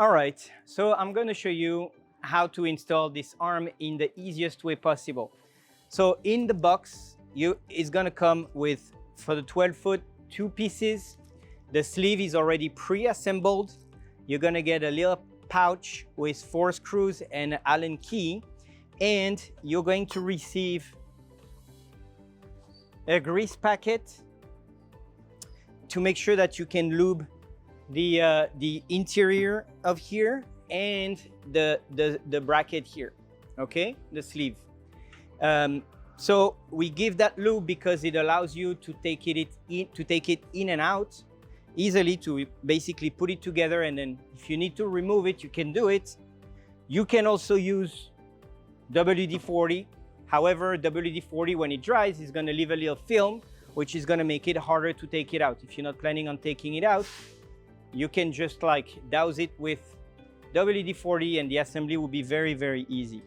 All right, so I'm going to show you how to install this arm in the easiest way possible. So in the box, it's going to come with, for the 12-foot, 2 pieces. The sleeve is already pre-assembled. You're going to get a little pouch with 4 screws and an Allen key, and you're going to receive a grease packet to make sure that you can lube the interior of here and the bracket here, okay, the sleeve. So we give that lube because it allows you to take it in and out easily, to basically put it together, and then if you need to remove it, you can do it. You can also use WD-40. However, WD-40, when it dries, is going to leave a little film, which is going to make it harder to take it out. If you're not planning on taking it out, you can just like douse it with WD-40 and the assembly will be very, very easy.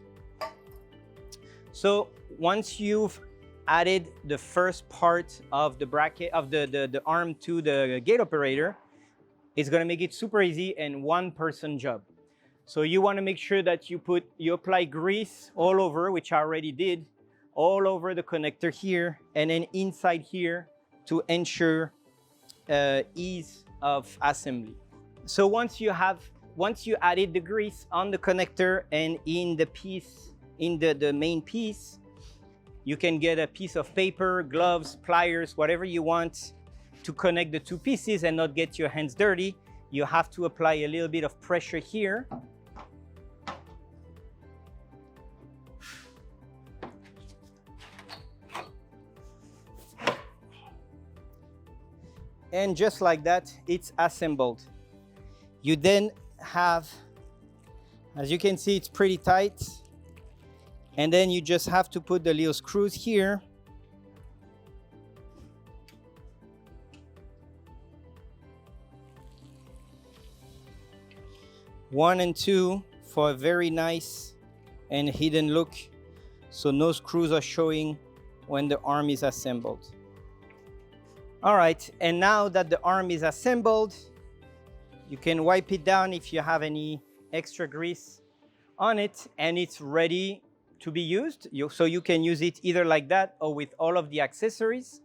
So once you've added the first part of the bracket of the arm to the gate operator, it's going to make it super easy and one-person job. So you want to make sure that you apply grease all over, which I already did, all over the connector here and then inside here to ensure ease of assembly. So once you added the grease on the connector and in the piece, in the main piece, you can get a piece of paper, gloves, pliers, whatever you want to connect the 2 pieces and not get your hands dirty. You have to apply a little bit of pressure here. And just like that, it's assembled. You then have, as you can see, it's pretty tight. And then you just have to put the little screws here. One and two for a very nice and hidden look. So no screws are showing when the arm is assembled. All right, and now that the arm is assembled, you can wipe it down if you have any extra grease on it, and it's ready to be used. So you can use it either like that or with all of the accessories.